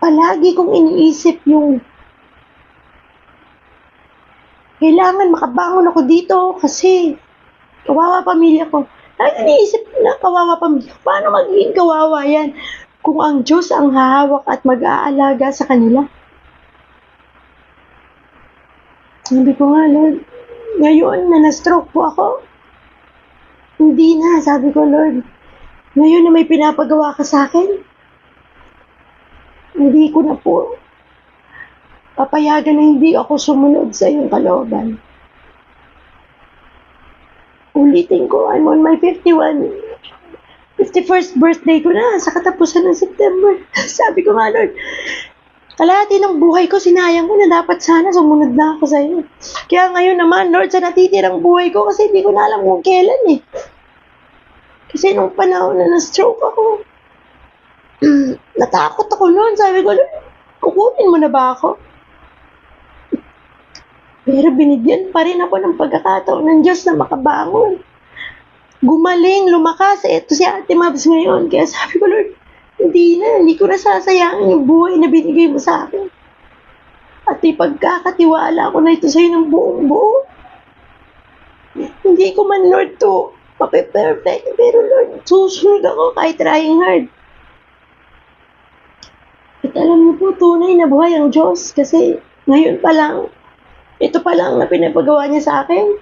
Palagi kong iniisip yung kailangan makabangon ako dito kasi kawawa pamilya ko. Lagi iniisip na kawawa pamilya. Paano magiging kawawa yan kung ang Diyos ang hahawak at mag-aalaga sa kanila? Sabi ko nga, Lord, ngayon na na-stroke po ako, hindi na, sabi ko, Lord, ngayon na may pinapagawa ka sa akin, hindi ko na po papayagan na hindi ako sumunod sa iyong kalooban. Ulitin ko, I'm on my 51st birthday ko na, sa katapusan ng September. Sabi ko nga, Lord, kalahati ng buhay ko, sinayang ko na dapat sana sumunod na ako sa iyo. Kaya ngayon naman, Lord, sa natitirang buhay ko, kasi hindi ko na alam kung kailan Kasi nung panahon na na-stroke ako, natakot ako noon. Sabi ko, Lord, kukunin mo na ba ako? Pero binigyan pa rin ako ng pagkakataon ng Diyos na makabangon. Gumaling, lumakas. Ito si Ate Mabs ngayon. Kaya sabi ko, Lord, hindi ko na sasayangin yung buhay na binigay mo sa akin. At ipagkakatiwala ko na ito sa'yo ng buong buo. Hindi ko man, Lord, to mape-perfect. Pero Lord, susunod ako kahit trying hard. At alam niyo po, tunay na buhay ang Diyos. Kasi ngayon pa lang, ito pa lang na pinapagawa niya sa akin.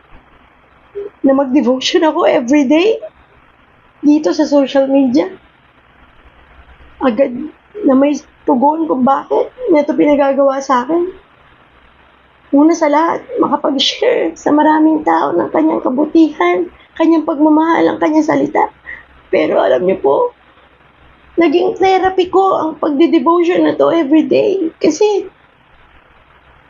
Na mag-devotion ako everyday dito sa social media. Agad na may tugon kung bakit na ito pinagagawa sa akin. Una sa lahat, makapag-share sa maraming tao ng kanyang kabutihan, kanyang pagmamahal, ang kanyang salita. Pero alam niyo po, naging therapy ko ang pagde-devotion na to everyday. Kasi,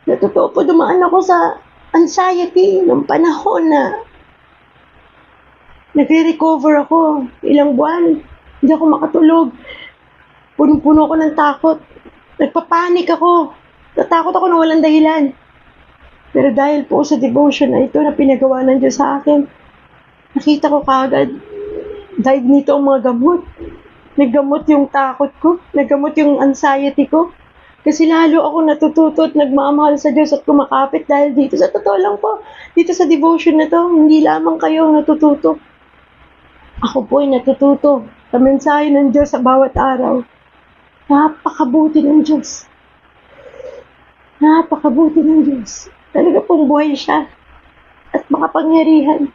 natotoo po, dumaan ako sa anxiety ng panahon na nagre-recover ako. Ilang buwan, hindi ako makatulog. Punong-puno ko ng takot. Nagpapanik ako. Natakot ako na walang dahilan. Pero dahil po sa devotion na ito na pinagawa ng Diyos sa akin, nakita ko kaagad, dahil nito ang mga gamot. Nagamot yung takot ko, nagamot yung anxiety ko. Kasi lalo ako natututo at nagmamahal sa Diyos at kumakapit dahil dito. Sa totoo lang po, dito sa devotion na to, hindi lamang kayo natututo. Ako po ay natututo sa mensahe ng Diyos sa bawat araw. Napakabuti ng Diyos. Napakabuti ng Diyos. Talaga pong buhay siya at makapangyarihan.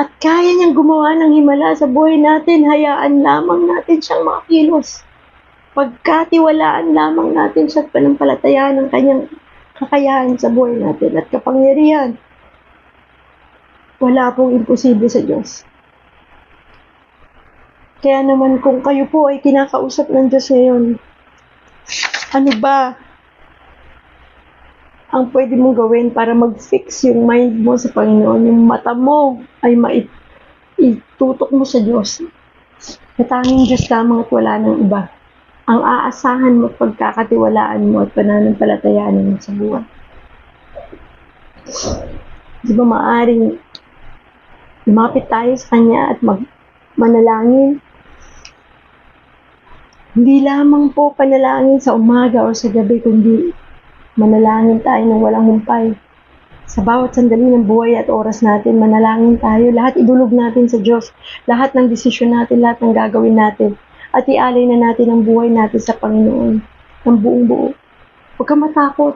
At kaya niyang gumawa ng himala sa buhay natin. Hayaan lamang natin siyang makilos. Pagkatiwalaan lamang natin siya at panampalatayaan ng kanyang kakayahan sa buhay natin at kapangyarihan. Wala pong imposible sa Diyos. Kaya naman kung kayo po ay kinakausap ng Diyos ngayon, ano ba ang pwede mong gawin para mag-fix yung mind mo sa Panginoon? Yung mata mo ay itutok mo sa Diyos. Natanging Diyos lamang at wala nang iba. Ang aasahan mo at pagkakatiwalaan mo at pananampalatayaan mo sa buhay. Di ba maaring lumapit tayo sa Kanya at manalangin? Hindi lamang po panalangin sa umaga o sa gabi, kundi manalangin tayo ng walang humpay. Sa bawat sandali ng buhay at oras natin, manalangin tayo. Lahat idulog natin sa Diyos. Lahat ng desisyon natin, lahat ng gagawin natin. At ialay na natin ang buhay natin sa Panginoon ng buong buo. Huwag kang matakot.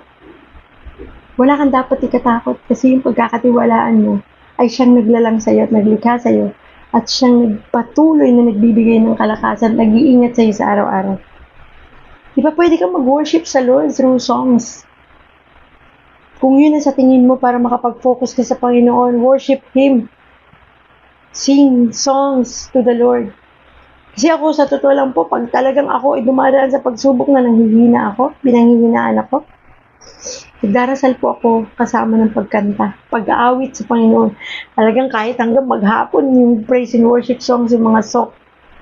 Wala kang dapat ikatakot kasi yung pagkakatiwalaan mo ay siyang naglalang sa'yo at naglikha sa'yo at siyang nagpatuloy na nagbibigay ng kalakasan at nag-iingat sa'yo sa araw-araw. Di ba pwede kang mag-worship sa Lord through songs? Kung yun ang sa tingin mo para makapag-focus ka sa Panginoon, worship Him. Sing songs to the Lord. Kasi ako, sa totoo lang po, pag talagang ako ay dumadaan sa pagsubok na nanghihina ako, pinanghihinaan ako, nagdarasal po ako kasama ng pagkanta, pag-aawit sa Panginoon. Talagang kahit hanggang maghapon yung praise and worship songs, yung mga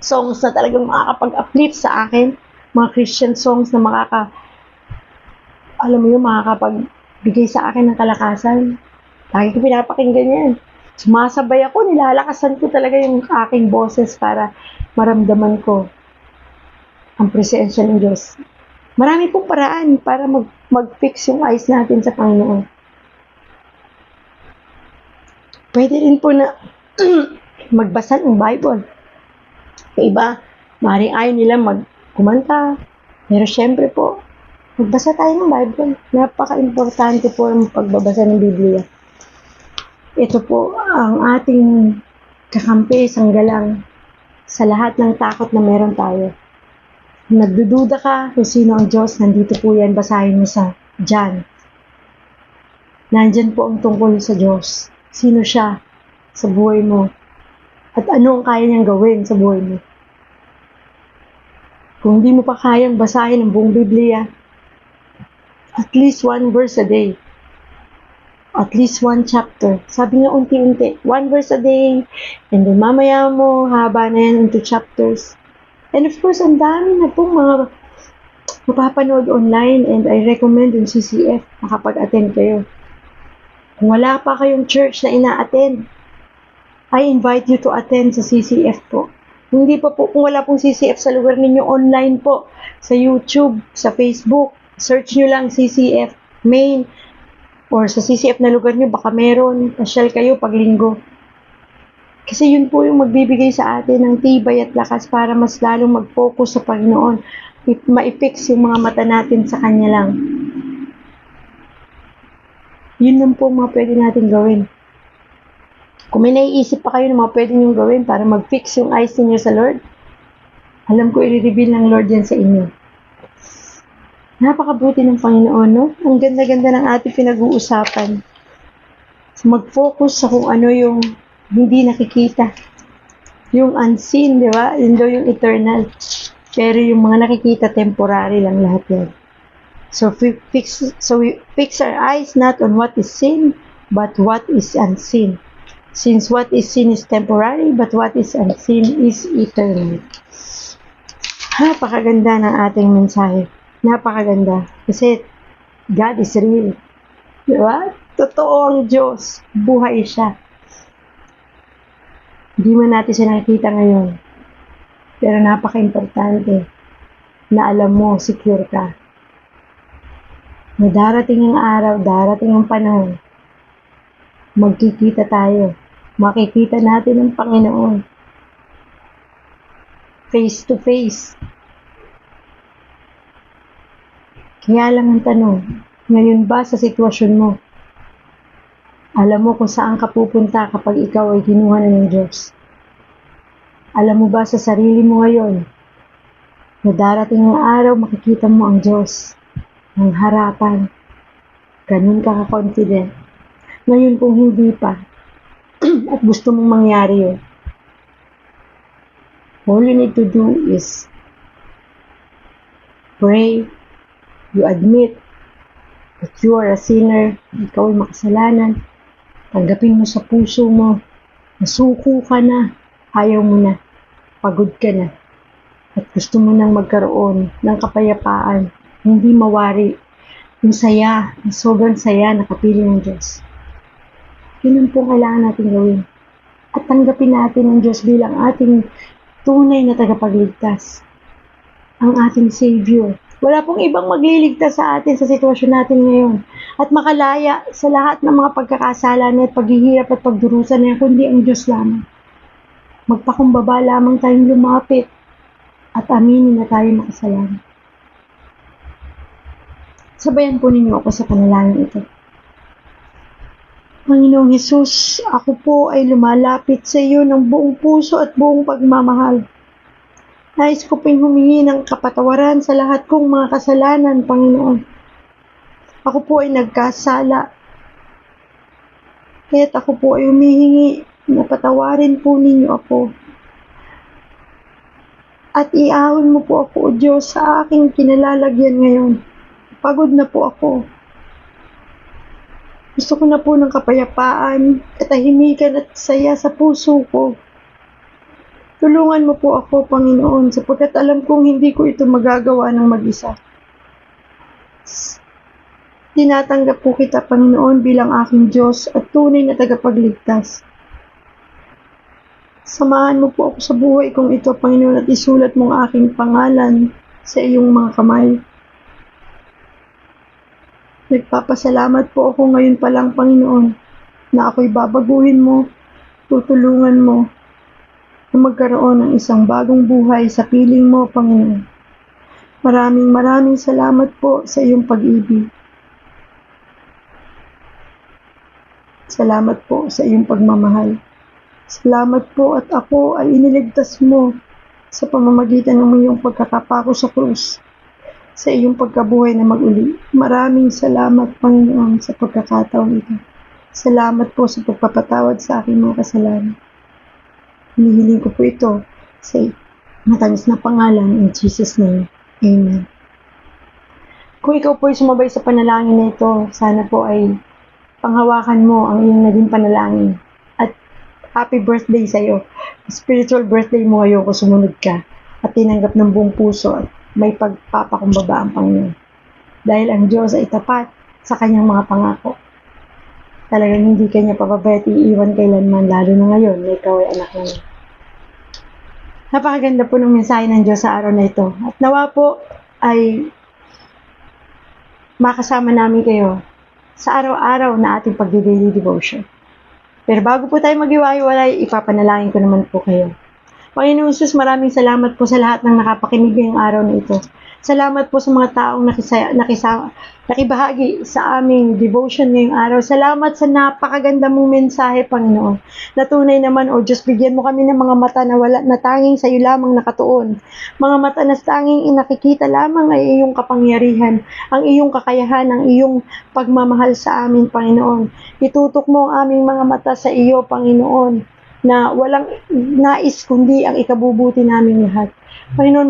songs na talagang makakapag-uplift sa akin, mga Christian songs na makakapagbigay sa akin ng kalakasan. Lagi ko pinapakinggan yan. Sumasabay ako, nilalakasan ko talaga yung aking boses para maramdaman ko ang presensya ng Diyos. Marami pong paraan para mag-fix yung eyes natin sa Panginoon. Pwede rin po na magbasa ng Bible. Yung iba, maaaring ayaw nila kumanta. Pero syempre po, magbasa tayo ng Bible. Napaka-importante po ang pagbabasa ng Biblia. Ito po ang ating kakampi, sanggalang sa lahat ng takot na meron tayo. Kung nagdududa ka kung sino ang Diyos, nandito po yan, basahin mo sa John. Nandyan po ang tungkol sa Diyos. Sino siya sa buhay mo? At ano ang kaya niyang gawin sa buhay mo? Kung hindi mo pa kayang basahin ang buong Biblia, at least one verse a day. At least one chapter. Sabi nga unti-unti, one verse a day, and then mamaya mo, haba na yan into chapters. And of course, ang dami na pong mga mapapanood online, and I recommend yung CCF, makapag-attend kayo. Kung wala pa kayong church na ina-attend, I invite you to attend sa CCF po. Hindi pa po, kung wala pong CCF sa lugar ninyo, online po, sa YouTube, sa Facebook, search nyo lang CCF main, or sa CCF na lugar nyo, baka meron, pasyal kayo pag linggo. Kasi yun po yung magbibigay sa atin ng tibay at lakas para mas lalong mag-focus sa Panginoon. Ma-fix yung mga mata natin sa Kanya lang. Yun lang po mga pwede natin gawin. Kung may naiisip pa kayo ng mga pwede nyo gawin para mag-fix yung eyes niyo sa Lord, alam ko i-reveal ng Lord yan sa inyo. Napakabuti ng Panginoon, no? Ang ganda-ganda ng ating pinag-uusapan. So, mag-focus sa kung ano yung hindi nakikita. Yung unseen, di ba? Yun daw yung eternal. Pero yung mga nakikita, temporary lang lahat yan. So we fix our eyes not on what is seen, but what is unseen. Since what is seen is temporary, but what is unseen is eternal. Napakaganda ng ating mensahe. Napakaganda. Kasi God is real. Diba? Totoo ang Diyos. Buhay siya. Hindi man natin siya nakikita ngayon. Pero napaka-importante na alam mo, secure ka. Na darating ang araw, darating ang panahon, magkikita tayo. Makikita natin ang Panginoon. Face to face. Kaya lang ang tanong, ngayon ba sa sitwasyon mo, alam mo kung saan ka pupunta kapag ikaw ay kinuha na ng Diyos? Alam mo ba sa sarili mo ngayon, na darating ang araw makikita mo ang Diyos ng harapan? Ganun ka ka-confident. Ngayon kung hindi pa, at gusto mong mangyari yun, all you need to do is pray. You admit that you are a sinner, ikaw ay makasalanan. Tanggapin mo sa puso mo, nasuko ka na, ayaw mo na, pagod ka na, at gusto mo nang magkaroon ng kapayapaan, hindi mawari, yung saya, yung sobrang saya na kapiling ng Diyos. Yun ang po kailangan natin gawin. At tanggapin natin ang Diyos bilang ating tunay na tagapagligtas, ang ating Savior. Wala pong ibang magliligtas sa atin sa sitwasyon natin ngayon at makalaya sa lahat ng mga pagkakasala at paghihirap at pagdurusa na yan, kundi ang Diyos lamang. Magpakumbaba lamang tayong lumapit at aminin na tayo makasalanan. Sabayan po ninyo ako sa panalangin ito. Panginoong Hesus, ako po ay lumalapit sa iyo ng buong puso at buong pagmamahal. Nais ko pong humingi ng kapatawaran sa lahat kong mga kasalanan, Panginoon. Ako po ay nagkasala. Kaya't ako po ay humihingi na patawarin po ninyo ako. At iahon mo po ako, O Diyos, sa aking kinalalagyan ngayon. Pagod na po ako. Gusto ko na po ng kapayapaan, katahimikan at saya sa puso ko. Tulungan mo po ako, Panginoon, sapagkat alam kong hindi ko ito magagawa ng mag-isa. Tinatanggap po kita, Panginoon, bilang aking Diyos at tunay na tagapagligtas. Samahan mo po ako sa buhay kong ito, Panginoon, at isulat mong aking pangalan sa iyong mga kamay. Nagpapasalamat po ako ngayon pa lang, Panginoon, na ako'y babaguhin mo, tutulungan mo, na magkaroon ng isang bagong buhay sa piling mo, Panginoon. Maraming salamat po sa iyong pag-ibig. Salamat po sa iyong pagmamahal. Salamat po at ako ay iniligtas mo sa pamamagitan ng iyong pagkakapako sa krus, sa iyong pagkabuhay na mag-uli. Maraming salamat, Panginoon, sa pagkakataon ito. Salamat po sa pagpapatawad sa aking mga kasalanan. Hinihiling ko po ito sa matamis na pangalan in Jesus' name. Amen. Kung ikaw po ay sumabay sa panalangin na ito, sana po ay panghawakan mo ang iyong naging panalangin. At happy birthday sa iyo. Spiritual birthday mo ngayon kung sumunod ka at tinanggap ng buong puso at may pagpapakumbaba ang Panginoon. Dahil ang Diyos ay tapat sa kanyang mga pangako. Talagang hindi kanya pababayat iiwan kailanman, lalo na ngayon na ikaw ay anak niya. Napakaganda po ng mensahe ng Diyos sa araw na ito. At nawa po ay makasama namin kayo sa araw-araw na ating pag-daily devotion. Pero bago po tayo mag-iwalay, ipapanalangin ko naman po kayo. Panginoon Jesus, maraming salamat po sa lahat ng nakapakinig ngayong araw na ito. Salamat po sa mga taong nakibahagi sa aming devotion ngayong araw. Salamat sa napakaganda mong mensahe, Panginoon. Na tunay naman, O Diyos, bigyan mo kami ng mga mata na tanging sa iyo lamang nakatuon. Mga mata na tanging nakikita lamang ay iyong kapangyarihan, ang iyong kakayahan, ang iyong pagmamahal sa amin, Panginoon. Itutok mo ang aming mga mata sa iyo, Panginoon, na walang nais kundi ang ikabubuti naming lahat. Panginoon,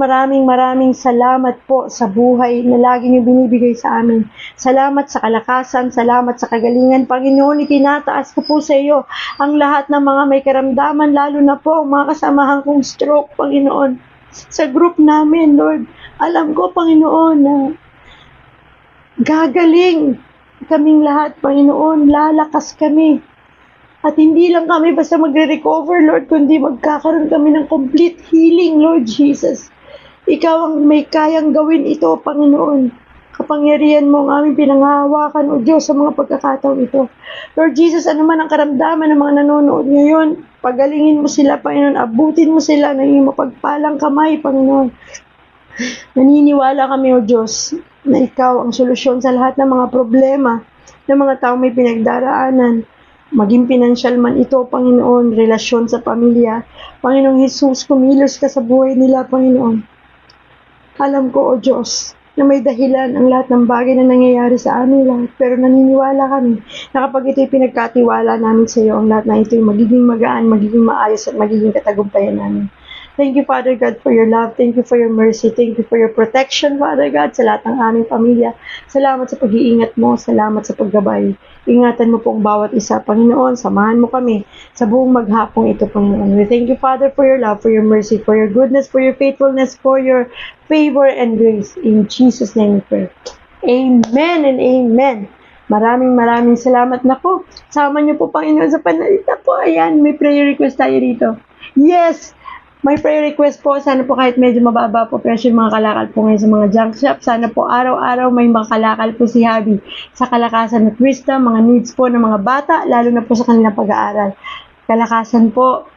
maraming salamat po sa buhay na lagi niyo binibigay sa amin. Salamat sa kalakasan, salamat sa kagalingan. Panginoon, itinataas ko po sa iyo ang lahat ng mga may karamdaman, lalo na po mga kasamahan kong stroke, Panginoon. Sa group namin, Lord, alam ko, Panginoon, na gagaling kaming lahat, Panginoon, lalakas kami. At hindi lang kami basta magre-recover, Lord, kundi magkakaroon kami ng complete healing, Lord Jesus. Ikaw ang may kayang gawin ito, Panginoon. Kapangyarihan mo ang aming pinanghahawakan, O Diyos, sa mga pagkakataon ito. Lord Jesus, ano man ang karamdaman ng mga nanonood ngayon, pagalingin mo sila, Panginoon, abutin mo sila ng iyong mapagpalang kamay, Panginoon. Naniniwala kami, O Diyos, na ikaw ang solusyon sa lahat ng mga problema ng mga tao may pinagdaraanan. Maging pinansyal man ito, Panginoon, relasyon sa pamilya. Panginoong Jesus, kumilos ka sa buhay nila, Panginoon. Alam ko, O Diyos, na may dahilan ang lahat ng bagay na nangyayari sa amin lahat. Pero naniniwala kami na kapag ito'y pinagkatiwala namin sa iyo, ang lahat na ito'y magiging magaan, magiging maayos at magiging katagumpayan namin. Thank you, Father God, for your love. Thank you for your mercy. Thank you for your protection, Father God, sa lahat ng aming pamilya. Salamat sa pag-iingat mo. Salamat sa paggabay. Ingatan mo po ang bawat isa, Panginoon. Samahan mo kami sa buong maghapong ito, Panginoon. We thank you, Father, for your love, for your mercy, for your goodness, for your faithfulness, for your favor and grace. In Jesus' name we pray. Amen and amen. Maraming salamat na po. Sama niyo po, Panginoon, sa panalita po. Ayan, may prayer request tayo rito. Yes! May prayer request po, sana po kahit medyo mababa po presyo yung mga kalakal po ngayon sa mga junk shop. Sana po araw-araw may makalakal po si Habi sa kalakasan at wisdom, mga needs po ng mga bata, lalo na po sa kanilang pag-aaral. Kalakasan po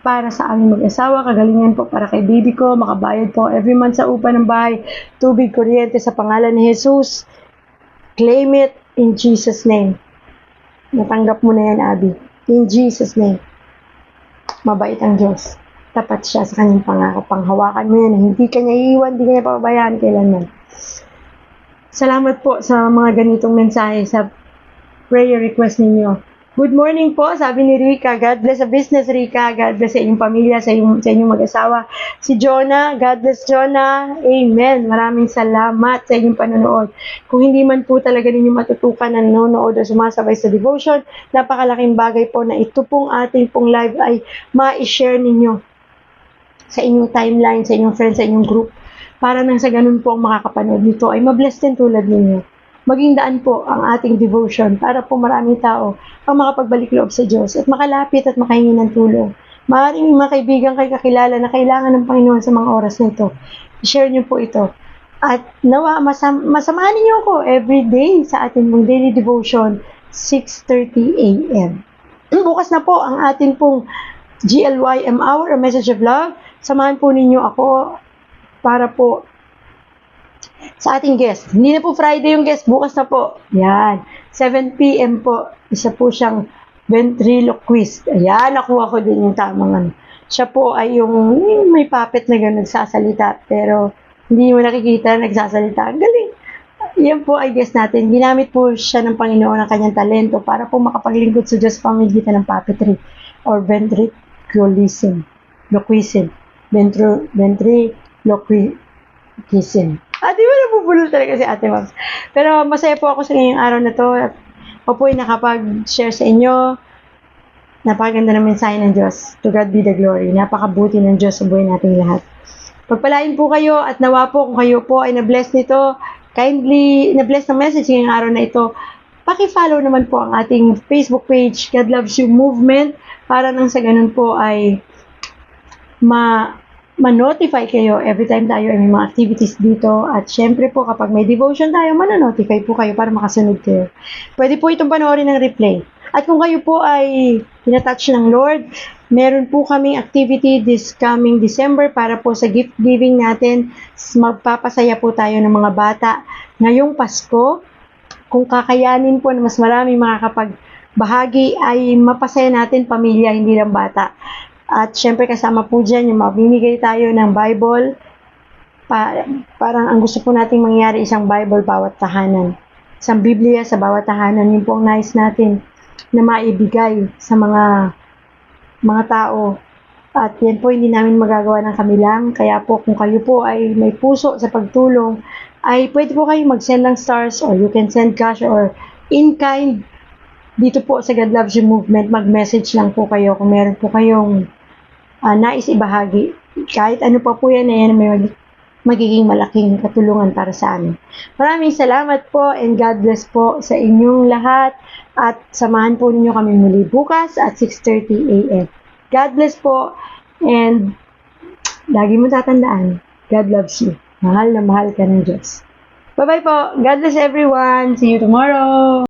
para sa aming mag-asawa, kagalingan po para kay baby ko, makabayad po every month sa upa ng bahay, tubig, kuryente sa pangalan ni Jesus. Claim it in Jesus' name. Natanggap mo na yan, Abby. In Jesus' name. Mabait ang Diyos. Tapat siya sa kanyang pangako. Panghawakan mo yan. Hindi ka niya iiwan, hindi ka niya pababayaan kailanman. Salamat po sa mga ganitong mensahe sa prayer request ninyo. Good morning po, sabi ni Rika. God bless sa business, Rika. God bless sa inyong pamilya, sa inyong mag-asawa. Si Jonah, God bless Jonah. Amen. Maraming salamat sa inyong panonood. Kung hindi man po talaga ninyo matutukan na nanonood o sumasabay sa devotion, napakalaking bagay po na ito pong ating pong live ay ma-share ninyo sa inyong timeline, sa inyong friends, sa inyong group. Para nang sa ganun po ang makakapanood nito ay mabless din tulad ninyo. Maging daan po ang ating devotion para po maraming tao ang makapagbalik loob sa Diyos at makalapit at makahingi ng tulong. Maaaring mga kaibigan kayo kakilala na kailangan ng Panginoon sa mga oras na ito. I-share niyo po ito. At nawa, masamahan niyo ako every day sa ating mong daily devotion, 6:30 a.m. Bukas na po ang ating pong GLYM Hour, a Message of Love. Samahan po ninyo ako para po sa ating guest. Hindi na po Friday yung guest, bukas na po. Yan. 7 p.m. po. Isa po siyang ventriloquist. Ayan, nakuha ko din yung tamang ano. Siya po ay yung may puppet na gano'n nagsasalita, pero hindi mo nakikita nagsasalita. Ang galing. Yan po ay guest natin. Ginamit po siya ng Panginoon ang kanyang talento para po makapaglingkod sa Diyos pamamagitan ng puppetry or ventriloquism. Ventriloquism. Di ba nabubulol talaga si Ate Mams? Pero masaya po ako sa ngayong araw na to at ako po ay nakapag-share sa inyo. Napakaganda ng mensahe ng Diyos. To God be the glory. Napakabuti ng Diyos sa buhay nating lahat. Pagpalain po kayo at nawa po kung kayo po ay na-bless nito, kindly na-bless ng message ngayong araw na ito, paki-follow naman po ang ating Facebook page, God Loves You Movement, para nang sa ganun po ay ma-notify kayo every time tayo ay may mga activities dito. At syempre po kapag may devotion tayo, ma-notify po kayo para makasunod kayo. Pwede po itong panoorin ng replay. At kung kayo po ay tinatouch ng Lord, meron po kaming activity this coming December para po sa gift giving natin. Magpapasaya po tayo ng mga bata ngayong Pasko. Kung kakayanin po na mas marami makakapagbahagi, ay mapasaya natin pamilya, hindi lang bata. At syempre kasama po dyan yung mamimigay tayo ng Bible. Parang ang gusto po nating mangyari isang Bible bawat tahanan. Isang Biblia sa bawat tahanan. Yun po ang nais natin na maibigay sa mga tao. At yan po hindi namin magagawa ng kami lang. Kaya po kung kayo po ay may puso sa pagtulong, ay pwede po kayo mag-send ng stars or you can send cash or in kind. Dito po sa God Loves You Movement, mag-message lang po kayo kung meron po kayong nais ibahagi. Kahit ano pa po yan, may magiging malaking katulungan para sa amin. Maraming salamat po and God bless po sa inyong lahat at samahan po ninyo kami muli bukas at 6:30 a.m. God bless po and lagi mo tatandaan, God loves you. Mahal na mahal ka ng Diyos. Bye-bye po. God bless everyone. See you tomorrow.